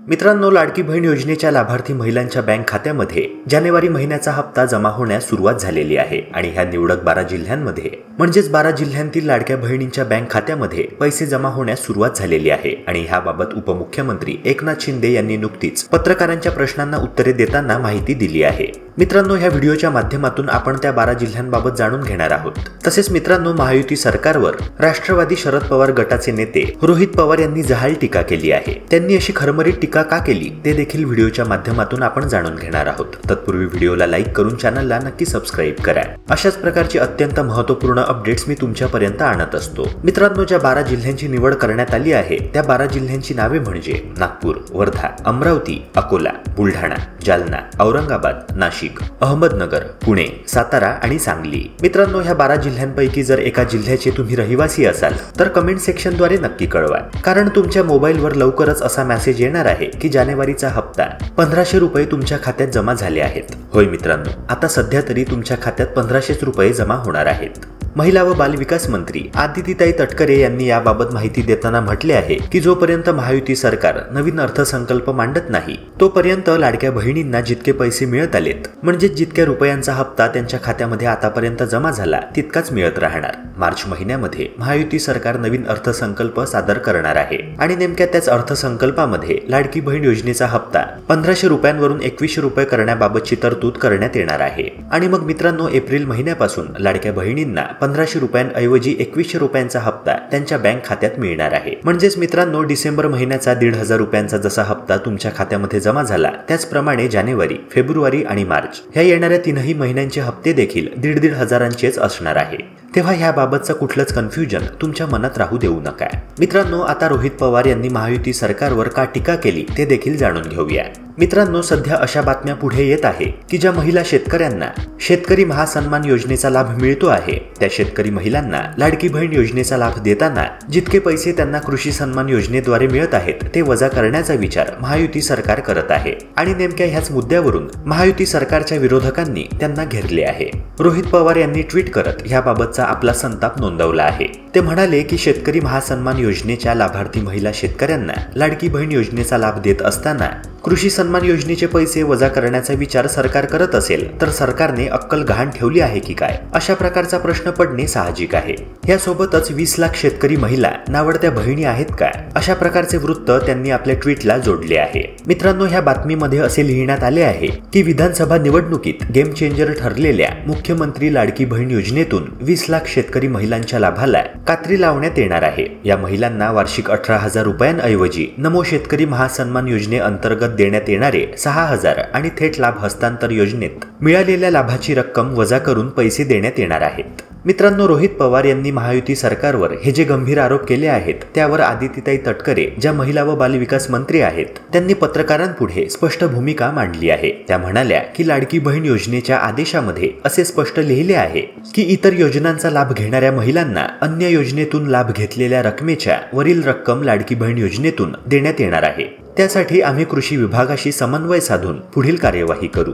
मित्रांनो, लाडकी बहीण योजनेच्या लाभार्थी महिलांच्या बँक खात्यामध्ये जानेवारी महिन्याचा हप्ता जमा होण्यास सुरुवात झालेली आहे आणि ह्या निवडक 12 जिल्ह्यांमध्ये म्हणजेच 12 जिल्ह्यांतील लाडक्या बहिणींच्या बँक खात्यामध्ये पैसे जमा होण्यास सुरुवात झालेली आहे आणि ह्याबाबत उपमुख्यमंत्री एकनाथ शिंदे यांनी नुकतीच पत्रकारांच्या प्रश्नांना उत्तरे देताना माहिती दिली आहे। मित्रांनो, ह्या व्हिडिओच्या माध्यमातून आपण त्या 12 जिल्ह्यांबाबत जाणून घेणार आहोत। तसेच मित्रांनो, महायुती सरकारवर राष्ट्रवादी शरद पवार गटाचे नेते रोहित पवार यांनी जहाल टीका केली आहे। त्यांनी अशी खरमरीत टीका का केली ते देखील व्हिडिओच्या माध्यमातून आपण जाणून घेणार आहोत। तत्पूर्वी व्हिडिओला लाईक करून चॅनलला नक्की सबस्क्राईब करा। अशाच प्रकारची अत्यंत महत्त्वपूर्ण अपडेट्स मी तुमच्यापर्यंत आणत असतो। मित्रांनो, ज्या 12 जिल्ह्यांची निवड करण्यात आली आहे त्या 12 जिल्ह्यांची नावे म्हणजे नागपूर, वर्धा, अमरावती, अकोला, बुलढाणा, जालना, औरंगाबाद, नाशिक, अहमदनगर, पुणे, सातारा आणि सांगली। मित्रांनो, ह्या 12 जिल्ह्यांपैकी जर एका जिल्ह्याचे तुम्ही रहिवासी असाल तर कमेंट सेक्शनद्वारे नक्की कळवा, कारण तुमच्या मोबाईलवर लवकरच असा मेसेज येणार आहे की जानेवारीचा हप्ता 1500 रुपये तुमच्या खात्यात जमा झाले आहेत। होय मित्रांनो, आता सध्या तरी तुमच्या खात्यात 1500 रुपये जमा होणार आहेत। महिला व बालविकास मंत्री आदितीताई तटकरे यांनी याबाबत माहिती देताना म्हटले आहे की जोपर्यंत महायुती सरकार नवीन अर्थसंकल्प मांडत नाही तोपर्यंत लाडक्या बहिणींना जितके पैसे मिळत आलेत, म्हणजे जितक्या रुपयांचा हप्ता त्यांच्या खात्यामध्ये आतापर्यंत जमा झाला तितकाच मिळत राहणार। मार्च महिन्यामध्ये महायुती सरकार नवीन अर्थसंकल्प सादर करणार आहे आणि नेमक्या त्याच अर्थसंकल्पामध्ये लाडकी बहीण योजनेचा हप्ता 1500 रुपयांवरून 2100 रुपये करण्याबाबतची तरतूद करण्यात येणार आहे। आणि मग मित्रांनो, एप्रिल महिन्यापासून लाडक्या बहिणींना 1500 रुपयांऐवजी 2100 रुपयांचा हप्ता त्यांच्या बँक खात्यात मिळणार आहे। म्हणजेच मित्रांनो, डिसेंबर महिन्याचा 1500 रुपयांचा जसा हप्ता तुमच्या खात्यामध्ये जमा झाला त्याचप्रमाणे जानेवारी, फेब्रुवारी आणि मार्च ह्या येणाऱ्या 3ही महिन्यांचे हप्ते देखील 1500 हजारांचेच असणार आहे। तेव्हा ह्याबाबतचं कुठलंच कन्फ्युजन तुमच्या मनात राहू देऊ नका। मित्रांनो, आता रोहित पवार यांनी महायुती सरकारवर का टीका केली ते देखील जाणून घेऊया। मित्रांनो, सध्या अशा बातम्या पुढे येत आहे की ज्या महिला शेतकऱ्यांना शेतकरी महासन्मान योजनेचा लाभ मिळतो आहे त्या शेतकरी महिलांना लाडकी बहीण योजनेचा लाभ देताना जितके पैसे त्यांना कृषी सन्मान योजनेद्वारे मिळत आहेत ते वजा करण्याचा विचार महायुती सरकार करत आहे आणि नेमक्या ह्याच मुद्द्यावरून महायुती सरकारच्या विरोधकांनी त्यांना घेरले आहे। रोहित पवार यांनी ट्विट करत ह्याबाबतचा आपला संताप नोंदवला आहे। ते म्हणाले की शेतकरी महासन्मान योजनेच्या लाभार्थी महिला शेतकऱ्यांना लाडकी बहीण योजनेचा लाभ देत असताना कृषी सन्मान योजनेचे पैसे वजा करण्याचा विचार सरकार करत असेल तर सरकारने अक्कल गहाण ठेवली आहे की काय, अशा प्रकारचा प्रश्न पडणे साहजिक आहे। यासोबतच 20 लाख शेतकरी महिला नावडत्या बहिणी आहेत का, अशा प्रकारचे वृत्त त्यांनी आपल्या ट्विटला जोडले आहे। मित्रांनो, ह्या बातमीमध्ये असे लिहिण्यात आले आहे की विधानसभा निवडणुकीत गेम चेंजर ठरलेल्या मुख्यमंत्री लाडकी बहीण योजनेतून 20 लाख शेतकरी महिलांच्या लाभाला कात्री लावण्यात येणार आहे। या महिलांना वार्षिक 18,000 रुपयांऐवजी नमो शेतकरी महासन्मान योजनेअंतर्गत देण्यात येणारे 6,000 आणि थेट लाभ हस्तांतर योजनेत मिळालेल्या लाभाची रक्कम वजा करून पैसे देण्यात येणार आहेत। मित्रांनो, रोहित पवार यांनी महायुती सरकारवर हे जे गंभीर आरोप केले आहेत त्यावर आदितीताई तटकरे, ज्या महिला व बालविकास मंत्री आहेत, त्यांनी पत्रकारांपुढे स्पष्ट भूमिका मांडली आहे। त्या म्हणाल्या की लाडकी बहीण योजनेच्या आदेशामध्ये असे स्पष्ट लिहिले आहे की इतर योजनांचा लाभ घेणाऱ्या महिलांना अन्य योजनेतून लाभ घेतलेल्या रकमेच्या वरील रक्कम लाडकी बहीण योजनेतून देण्यात येणार आहे। त्यासाठी आम्ही कृषी विभागाशी समन्वय साधून पुढील कार्यवाही करू।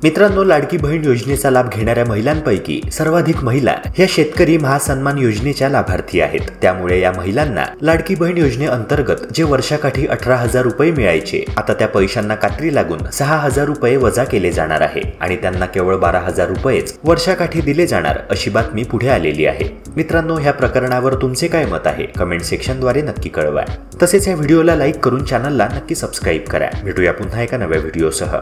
मित्रांनो, लाडकी बहीण योजनेचा लाभ घेणाऱ्या महिलांपैकी सर्वाधिक महिला ह्या शेतकरी महासन्मान योजनेच्या लाभार्थी आहेत। त्यामुळे या महिलांना लाडकी बहीण योजनेअंतर्गत जे वर्षाकाठी 18,000 रुपये मिळायचे, आता त्या पैशांना कात्री लागून 6,000 रुपये वजा केले जाणार आहे आणि त्यांना केवळ 12,000 रुपयेच वर्षाकाठी दिले जाणार, अशी बातमी पुढे आलेली आहे। मित्रांनो, ह्या प्रकरणावर तुमचे काय मत आहे कमेंट सेक्शनद्वारे नक्की कळवा। तसेच या व्हिडिओला लाईक करून चॅनलला नक्की सबस्क्राईब करा। भेटूया पुन्हा एका नव्या व्हिडिओसह।